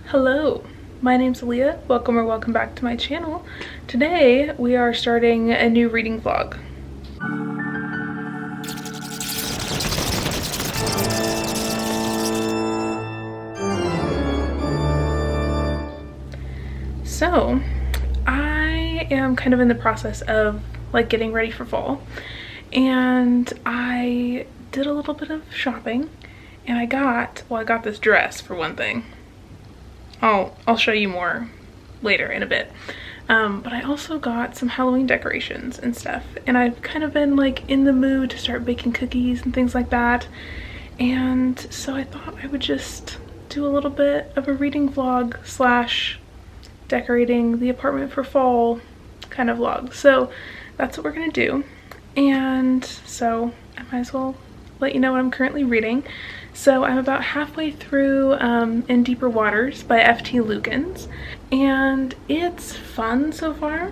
Hello, my name's Aaliyah. Welcome back to my channel. Today we are starting a new reading vlog. So I am kind of in the process of like getting ready for fall, and I did a little bit of shopping, and I got this dress for one thing. I'll show you more later in a bit. But I also got some Halloween decorations and stuff, and I've kind of been like in the mood to start baking cookies and things like that. And so I thought I would just do a little bit of a reading vlog slash decorating the apartment for fall kind of vlog. So that's what we're gonna do. And so I might as well let you know what I'm currently reading. So I'm about halfway through In Deeper Waters by F.T. Lukens, and it's fun so far.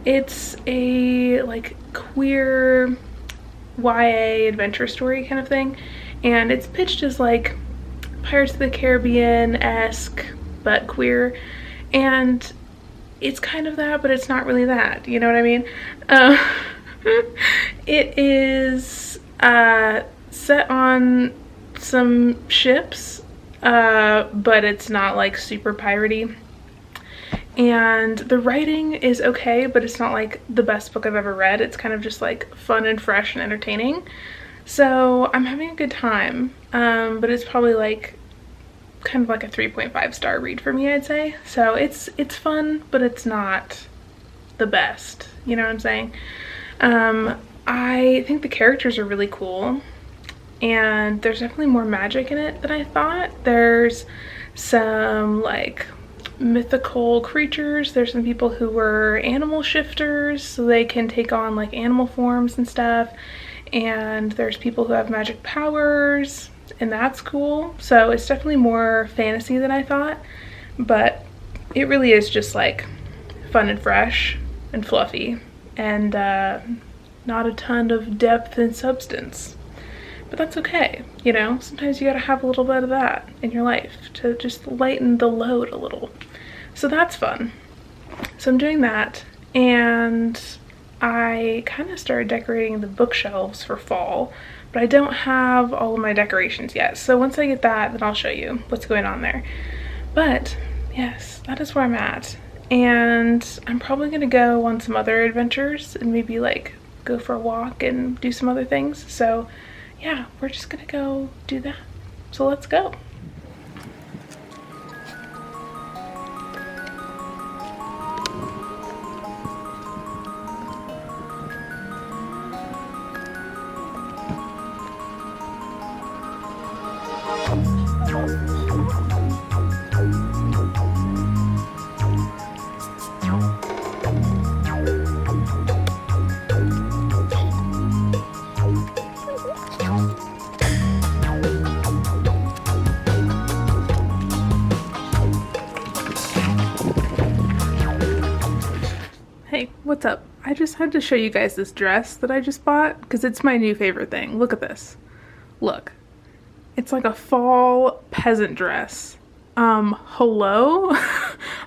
It's a like queer YA adventure story kind of thing, and it's pitched as like Pirates of the Caribbean-esque but queer, and it's kind of that, but it's not really that, you know what I mean? It is set on some ships, but it's not like super piratey, and the writing is okay, but it's not like the best book I've ever read. It's kind of just like fun and fresh and entertaining, so I'm having a good time. But it's probably like kind of like a 3.5 star read for me, I'd say. So it's fun, but it's not the best, you know what I'm saying? I think the characters are really cool, and there's definitely more magic in it than I thought. There's some like mythical creatures. There's some people who were animal shifters, so they can take on like animal forms and stuff. And there's people who have magic powers, and that's cool. So it's definitely more fantasy than I thought, but it really is just like fun and fresh and fluffy, and not a ton of depth and substance. But that's okay, you know? Sometimes you gotta have a little bit of that in your life to just lighten the load a little. So that's fun. So I'm doing that, and I kind of started decorating the bookshelves for fall, but I don't have all of my decorations yet. So once I get that, then I'll show you what's going on there. But yes, that is where I'm at. And I'm probably gonna go on some other adventures and maybe like go for a walk and do some other things. So yeah, we're just gonna go do that. So let's go. Hey, what's up? I just had to show you guys this dress that I just bought because it's my new favorite thing. Look at this. Look. It's like a fall peasant dress. Hello?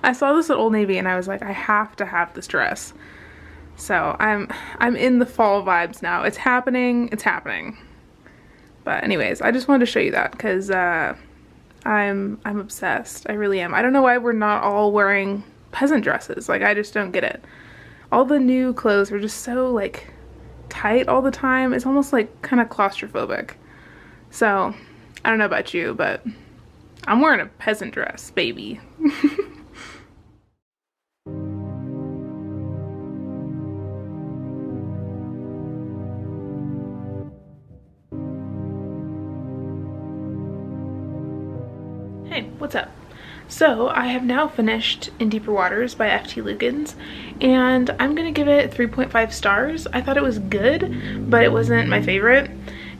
I saw this at Old Navy and I was like, I have to have this dress. So I'm in the fall vibes now. It's happening. It's happening. But anyways, I just wanted to show you that because I'm obsessed. I really am. I don't know why we're not all wearing peasant dresses. Like, I just don't get it. All the new clothes are just so like tight all the time. It's almost like kind of claustrophobic. So I don't know about you, but I'm wearing a peasant dress, baby. Hey, what's up? So I have now finished In Deeper Waters by F.T. Lukens, and I'm gonna give it 3.5 stars. I thought it was good, but it wasn't my favorite.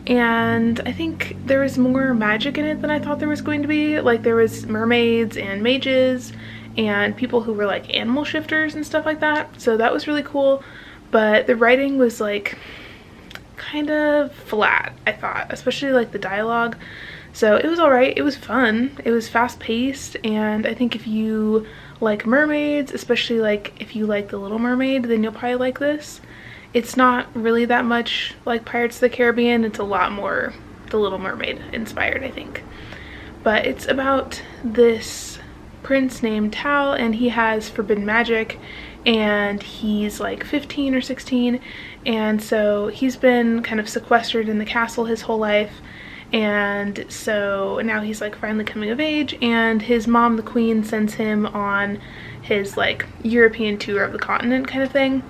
And I think there was more magic in it than I thought there was going to be. Like, there was mermaids and mages and people who were like animal shifters and stuff like that. So that was really cool, but the writing was like kind of flat, I thought, especially like the dialogue. So it was alright, it was fun, it was fast paced, and I think if you like mermaids, especially like if you like The Little Mermaid, then you'll probably like this. It's not really that much like Pirates of the Caribbean, it's a lot more The Little Mermaid inspired, I think. But it's about this prince named Tal, and he has forbidden magic, and he's like 15 or 16, and so he's been kind of sequestered in the castle his whole life, and so now he's like finally coming of age, and his mom, the queen, sends him on his like European tour of the continent kind of thing.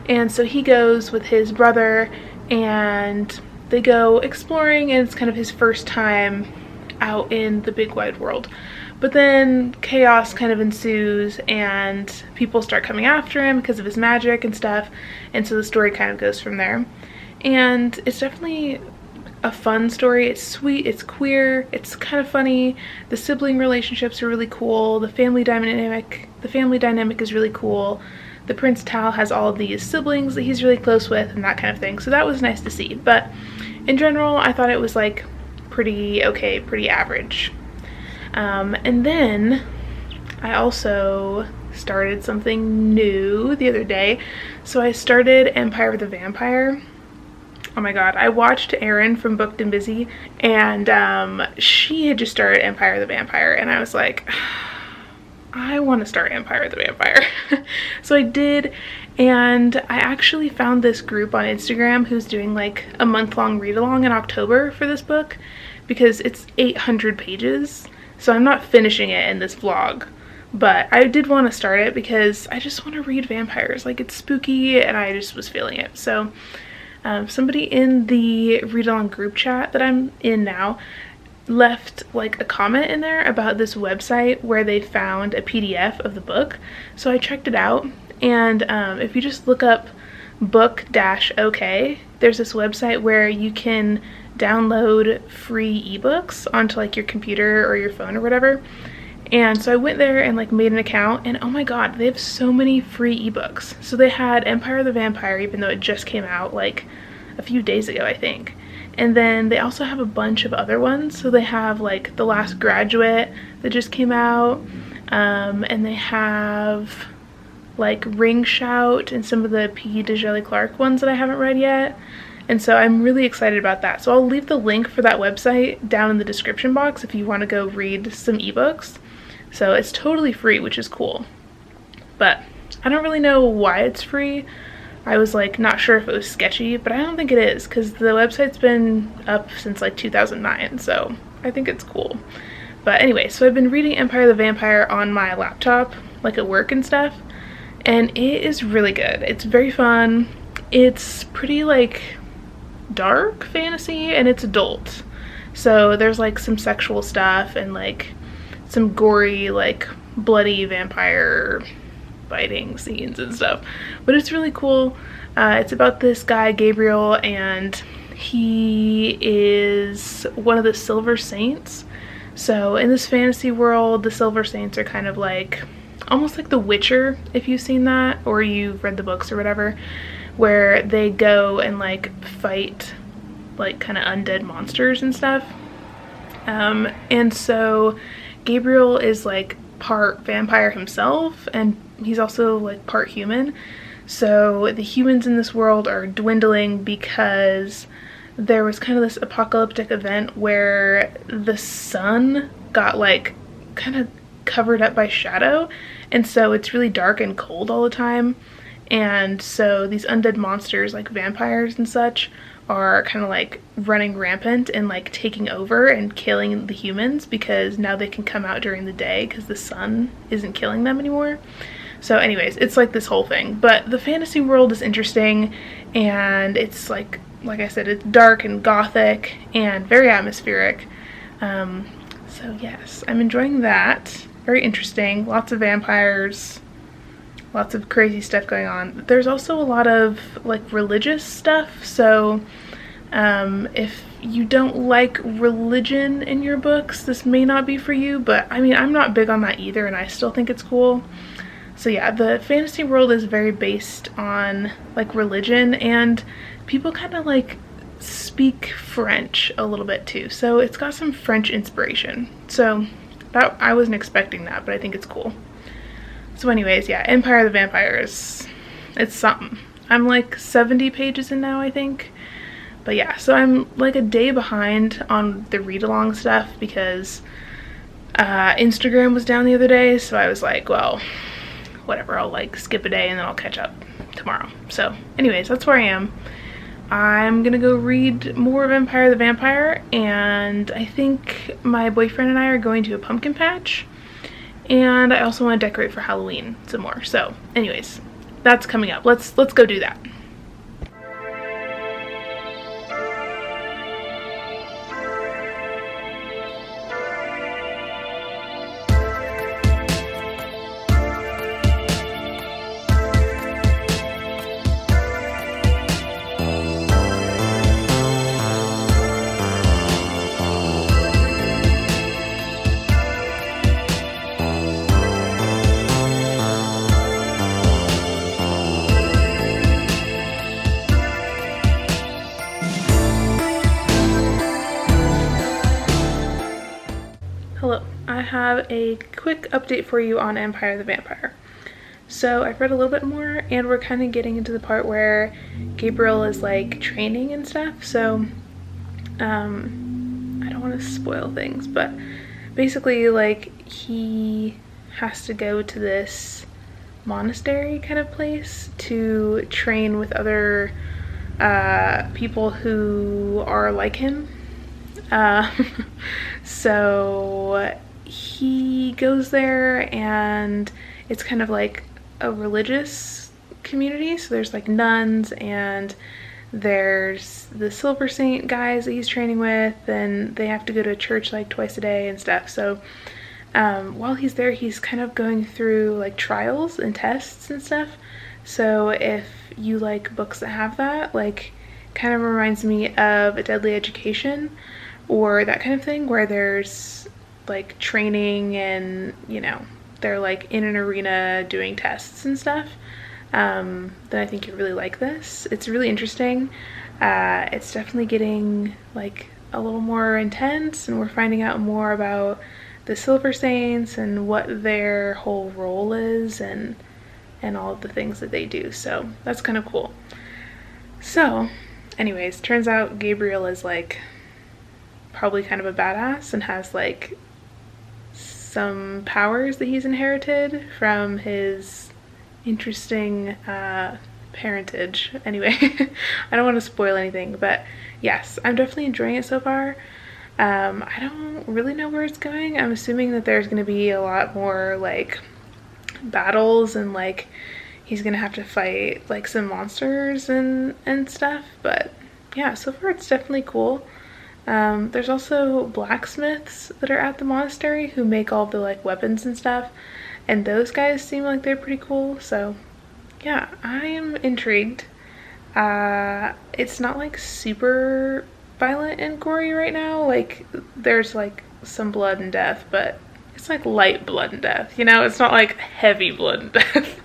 And so he goes with his brother, and they go exploring, and it's kind of his first time out in the big wide world. But then chaos kind of ensues, and people start coming after him because of his magic and stuff, and so the story kind of goes from there. And it's definitely a fun story. It's sweet, it's queer, it's kind of funny. The sibling relationships are really cool. The family dynamic is really cool. The Prince Tal has all of these siblings that he's really close with and that kind of thing. So that was nice to see. But in general, I thought it was like pretty okay, pretty average. And then I also started something new the other day. So I started Empire of the Vampire. Oh my god, I watched Erin from Booked and Busy, and she had just started Empire of the Vampire, and I was like, I want to start Empire of the Vampire. So I did, and I actually found this group on Instagram who's doing like a month-long read-along in October for this book, because it's 800 pages, so I'm not finishing it in this vlog. But I did want to start it because I just want to read vampires. Like, it's spooky, and I just was feeling it. So somebody in the read-along group chat that I'm in now left like a comment in there about this website where they found a PDF of the book. So I checked it out, and if you just look up book-ok, there's this website where you can download free ebooks onto like your computer or your phone or whatever. And so I went there and like made an account, and oh my god, they have so many free ebooks. So they had Empire of the Vampire, even though it just came out like a few days ago, I think. And then they also have a bunch of other ones. So they have like The Last Graduate that just came out, and they have like Ring Shout and some of the P. Djeli Clark ones that I haven't read yet. And so I'm really excited about that. So I'll leave the link for that website down in the description box if you want to go read some ebooks. So it's totally free, which is cool. But I don't really know why it's free. I was like not sure if it was sketchy, but I don't think it is, because the website's been up since like 2009, so I think it's cool. But anyway, so I've been reading Empire of the Vampire on my laptop, like at work and stuff, and it is really good. It's very fun. It's pretty like dark fantasy, and it's adult. So there's like some sexual stuff and like some gory, like bloody vampire fighting scenes and stuff, but it's really cool. It's about this guy Gabriel, and he is one of the Silver Saints. So in this fantasy world, the Silver Saints are kind of like almost like The Witcher, if you've seen that or you've read the books or whatever, where they go and like fight like kind of undead monsters and stuff. And so Gabriel is like part vampire himself, and he's also like part human. So the humans in this world are dwindling because there was kind of this apocalyptic event where the sun got like kind of covered up by shadow, and so it's really dark and cold all the time. And so these undead monsters like vampires and such are kind of like running rampant and like taking over and killing the humans, because now they can come out during the day because the sun isn't killing them anymore. So anyways, it's like this whole thing. But the fantasy world is interesting, and it's like I said, it's dark and gothic and very atmospheric. So yes, I'm enjoying that. Very interesting. Lots of vampires. Lots of crazy stuff going on. There's also a lot of like religious stuff, so if you don't like religion in your books, this may not be for you, but I mean, I'm not big on that either, and I still think it's cool. So yeah, the fantasy world is very based on like religion, and people kind of like speak French a little bit too, so it's got some French inspiration. So that, I wasn't expecting that, but I think it's cool. So anyways, yeah, Empire of the Vampires, it's something. I'm like 70 pages in now, I think. But yeah, so I'm like a day behind on the read-along stuff because Instagram was down the other day, so I was like, well, whatever, I'll like skip a day and then I'll catch up tomorrow. So anyways, that's where I am. I'm gonna go read more of Empire of the Vampire, and I think my boyfriend and I are going to a pumpkin patch, and I also want to decorate for Halloween some more. So anyways, that's coming up. Let's go do that. Hello, I have a quick update for you on Empire of the Vampire. So I've read a little bit more, and we're kind of getting into the part where Gabriel is like training and stuff. So I don't want to spoil things, but basically like he has to go to this monastery kind of place to train with other people who are like him. So he goes there, and it's kind of like a religious community. So there's like nuns, and there's the Silver Saint guys that he's training with, and they have to go to church like twice a day and stuff. So while he's there, he's kind of going through like trials and tests and stuff. So if you like books that have that, like, kind of reminds me of A Deadly Education or that kind of thing, where there's like training and, you know, they're like in an arena doing tests and stuff, then I think you really like this. It's really interesting. It's definitely getting like a little more intense, and we're finding out more about the Silver Saints and what their whole role is, and all of the things that they do. So that's kind of cool. So anyways, turns out Gabriel is like probably kind of a badass and has like some powers that he's inherited from his interesting parentage. Anyway, I don't want to spoil anything, but yes, I'm definitely enjoying it so far. I don't really know where it's going. I'm assuming that there's going to be a lot more like battles, and like he's going to have to fight like some monsters and stuff, but yeah, so far it's definitely cool. There's also blacksmiths that are at the monastery who make all the like weapons and stuff, and those guys seem like they're pretty cool. So yeah, I am intrigued. It's not like super violent and gory right now. Like there's like some blood and death, but it's like light blood and death, you know? It's not like heavy blood and death.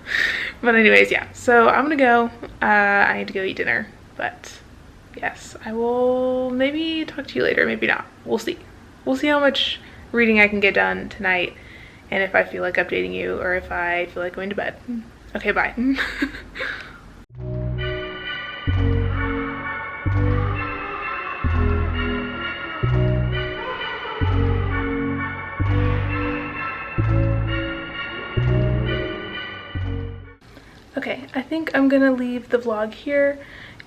But anyways, yeah, so I'm gonna go. I need to go eat dinner, but yes, I will maybe talk to you later, maybe not. We'll see. We'll see how much reading I can get done tonight, and if I feel like updating you, or if I feel like going to bed. Okay, bye. Okay, I think I'm gonna leave the vlog here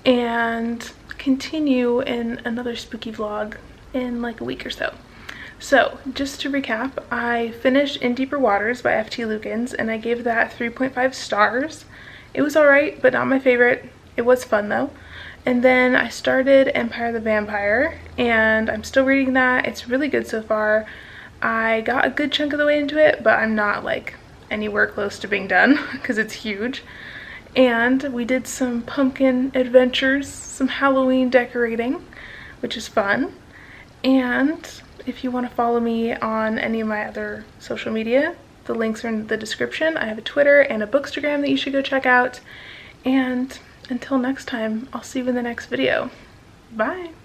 and continue in another spooky vlog in like a week or so. So just to recap, I finished In Deeper Waters by F.T. Lukens, and I gave that 3.5 stars. It was alright, but not my favorite. It was fun though. And then I started Empire of the Vampire, and I'm still reading that. It's really good so far. I got a good chunk of the way into it, but I'm not like anywhere close to being done because it's huge. And we did some pumpkin adventures, some Halloween decorating, which is fun. And if you want to follow me on any of my other social media, the links are in the description. I have a Twitter and a Bookstagram that you should go check out. And until next time, I'll see you in the next video. Bye.